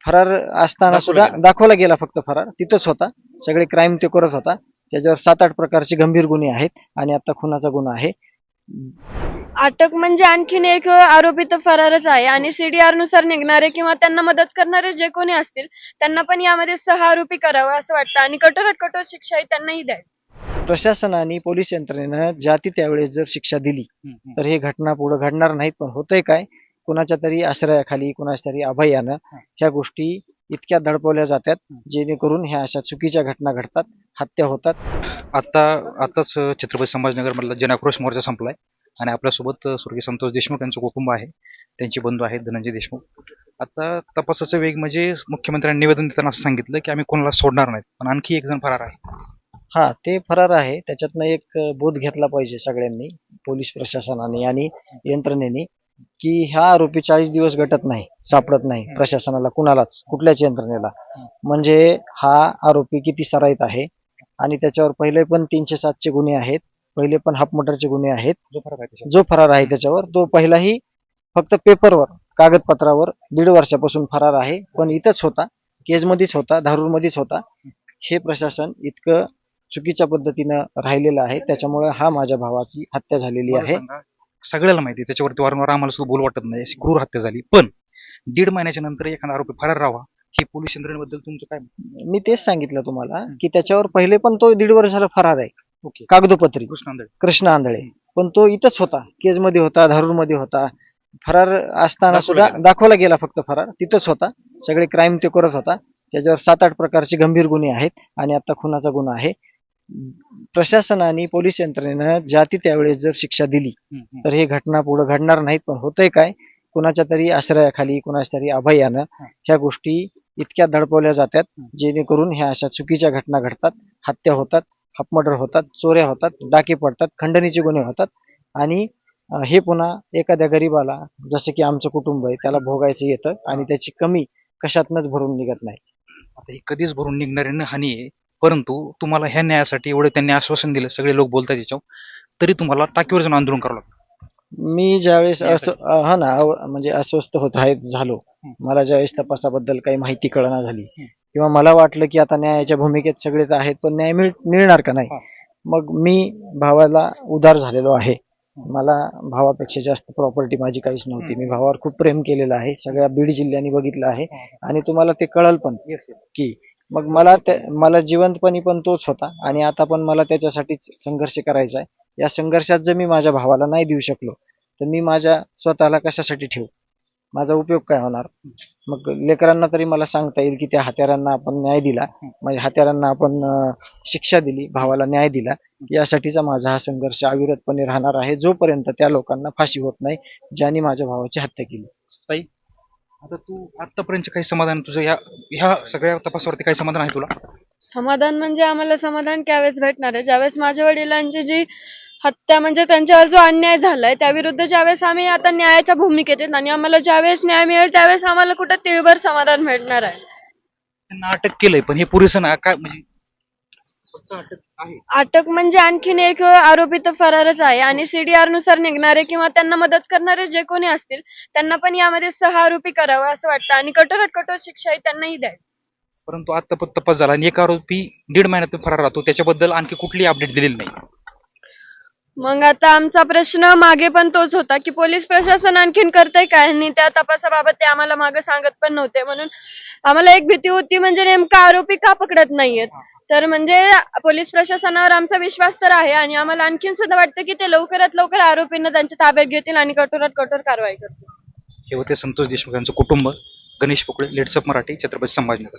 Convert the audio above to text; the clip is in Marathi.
फरार असताना सुद्धा दाखवला गेला फक्त फरार तिथंच होता. सगळे क्राईम ते करत होता. त्याच्यावर 7-8 प्रकारचे गंभीर गुन्हे आहेत आणि आता खुनाचा गुन्हा आहे. अटक म्हणजे आणखीन एक आरोपी तर फरारच आहे आणि सीडीआर नुसार निघणारे किंवा त्यांना मदत करणारे जे कोणी असतील त्यांना पण यामध्ये सहआरोपी करावं असं वाटतं आणि कठोरात कठोर शिक्षाही त्यांनाही द्यावी. प्रशासनाने पोलीस यंत्रणेनं ज्या ती त्यावेळेस जर शिक्षा दिली तर हे घटना पुढे घडणार नाहीत. पण होतंय काय, कुणाच्या तरी आश्रयाखाली कुणाच्या तरी अभयानं ह्या गोष्टी इतक्या दडपवल्या जातात जेणेकरून ह्या अशा चुकीच्या घटना घडतात, हत्या होतात. आताच छत्रपती संभाजीनगर मधला जनआक्रोश मोर्चा संपलाय आणि आपल्यासोबत स्वर्गीय संतोष देशमुख यांचं कुटुंब आहे, त्यांचे बंधू आहेत धनंजय देशमुख. आता तपासाचा वेग म्हणजे मुख्यमंत्र्यांनी निवेदन देताना असं सांगितलं की आम्ही कोणाला सोडणार नाहीत, पण आणखी एक जण फरार आहे. हा, ते फरार आहे. त्याच्यातनं एक बोध घेतला पाहिजे सगळ्यांनी, पोलीस प्रशासनाने आणि यंत्रणेने, की ह्या आरोपी 40 दिवस गटत नाही, सापडत नाही प्रशासनाला, कुणालाच, कुठल्याच यंत्रणेला. म्हणजे हा आरोपी किती सराईत आहे आणि त्याच्यावर पहिले पण 307 गुन्हे आहेत, पहिले पण हाफ मर्डरचे गुन्हे आहेत. जो फरार आहे त्याच्यावर तो पहिलाही फक्त पेपरवर, कागदपत्रावर 1.5 वर्षापासून फरार आहे, पण इथंच होता, केजमध्येच होता, धारूरमध्येच होता. हे प्रशासन इतकं चुकीच्या पद्धतीनं राहिलेलं आहे, त्याच्यामुळे हा माझ्या भावाची हत्या झालेली मला आहे. सांगा, सगळ्याला माहिती आहे, त्याच्यावरती वारंवार आम्हाला सुद्धा बोल वाटत नाही, अशी क्रूर हत्या झाली. पण 1.5 महिन्याच्या नंतर एखादा आरोपी फरार राहावा, हे पोलीस यंत्रणेबद्दल तुमचं काय मत? मी तेच सांगितलं तुम्हाला की त्याच्यावर पहिले पण तो 1.5 वर्षाला फरार आहे, ओके, कागदोपत्री, कृष्ण आंधळे. कृष्ण आंधळे. पण तो इथंच होता, केजमध्ये होता, धारूरमध्ये होता. फरार असताना सुद्धा दाखवला गेला फक्त फरार तिथंच होता. सगळे क्राईम ते करत होता. त्याच्यावर 7-8 प्रकारचे गंभीर गुन्हे आहेत आणि आता खुनाचा गुन्हा आहे. प्रशासनाने पोलीस यंत्रणेनं ज्या ती त्यावेळेस जर शिक्षा दिली तर हे घटना पुढे घडणार नाहीत. पण होतंय काय, कुणाच्या तरी आश्रयाखाली कुणाच्या तरी अभयानं ह्या गोष्टी इतक्या दडपवल्या जातात जेणेकरून ह्या अशा चुकीच्या घटना घडतात, हत्या होतात, हाफ मर्डर होतात, चोऱ्या होतात, डाके पडतात, खंडणीचे गुन्हे होतात. आणि हे पुन्हा एखाद्या गरीबाला, जसं की आमचं कुटुंब आहे, त्याला भोगायचं येतं आणि त्याची कमी कशातनंच भरून निघत नाही. आता हे कधीच भरून निघणारी न हानी आहे, परंतु तुम्हाला ह्या न्यायासाठी एवढं त्यांनी आश्वासन दिलं, सगळे लोक बोलतात याच्यावर, तरी तुम्हाला टाकीवर जाऊन आंदोलन करावं लागतं. मी ज्यावेळेस हा ना, म्हणजे अस्वस्थ होत झालो, मला ज्यावेळेस तपासाबद्दल काही माहिती कळना झाली किंवा मला वाटलं की आता न्यायाच्या भूमिकेत सगळेच आहेत पण न्याय मिळणार का नाही, मग मी भावाला उदार झालेलो आहे. मला भावापेक्षा जास्त प्रॉपर्टी माझी काहीच नव्हती. मी भावावर खूप प्रेम केलेलं आहे, सगळ्या बीड जिल्ह्याने बघितलं आहे आणि तुम्हाला ते कळल पण की मग मला जिवंतपणी पण तोच होता आणि आता पण मला त्याच्यासाठीच संघर्ष करायचा आहे. या संघर्षात जर मी माझ्या भावाला नाही देऊ शकलो तर मी माझ्या स्वतःला कशासाठी ठेवू, माझा उपयोग काय होणार. मग लेकरांना तरी मला सांगता येईल की त्या हत्यारांना आपण न्याय दिला, म्हणजे हत्यारांना आपण शिक्षा दिली, भावाला न्याय दिला. यासाठीचा माझा हा संघर्ष अविरतपणे राहणार आहे जोपर्यंत त्या लोकांना फाशी होत नाही ज्यांनी माझ्या भावाची हत्या केली. ताई, आता तू आतापर्यंत काही समाधान तुझं ह्या सगळ्या तपासावरती काही समाधान आहे तुला? समाधान म्हणजे आम्हाला समाधान त्यावेळेस भेटणार आहे ज्यावेळेस माझ्या वडिलांची जी हत्या म्हणजे त्यांच्यावर जो अन्याय झालाय त्याविरुद्ध ज्यावेळेस आम्ही आता न्यायाच्या भूमिकेत आहेत आणि आम्हाला ज्यावेळेस न्याय मिळेल त्यावेळेस आम्हाला कुठं तिळभर समाधान भेटणार आहे. त्यांना अटक केलंय, पण हे पुरेसं ना, काय म्हणजे फक्त अटक आहे? अटक म्हणजे आणखीन एक आरोपी तर फरारच आहे आणि सीडीआर नुसार निघणारे किंवा त्यांना मदत करणारे जे कोणी असतील त्यांना पण यामध्ये सहआरोपी करावं असं वाटतं आणि कठोरात कठोर शिक्षाही त्यांनाही द्यावी. परंतु आता तपास झाला आणि एक आरोपी 1.5 महिन्यात फरार राहतो, त्याच्याबद्दल आणखी कुठली अपडेट दिलेली नाही. मग आता आमचा प्रश्न मागे पण तोच होता की पोलीस प्रशासन आणखीन करतंय काय आणि त्या तपासाबाबत ते आम्हाला मागे सांगत पण नव्हते. म्हणून आम्हाला एक भीती होती म्हणजे नेमका आरोपी का पकडत नाहीयेत. तर म्हणजे पोलीस प्रशासनावर आमचा विश्वास तर आहे आणि आम्हाला आणखीन सुद्धा वाटतं की ते लवकरात लवकर आरोपींना त्यांच्या ताब्यात घेतील आणि कठोरात कठोर कारवाई करतील. हे होते संतोष देशमुख यांचं कुटुंब. गणेश पोकळे, लेट्सअप मराठी, छत्रपती संभाजीनगर.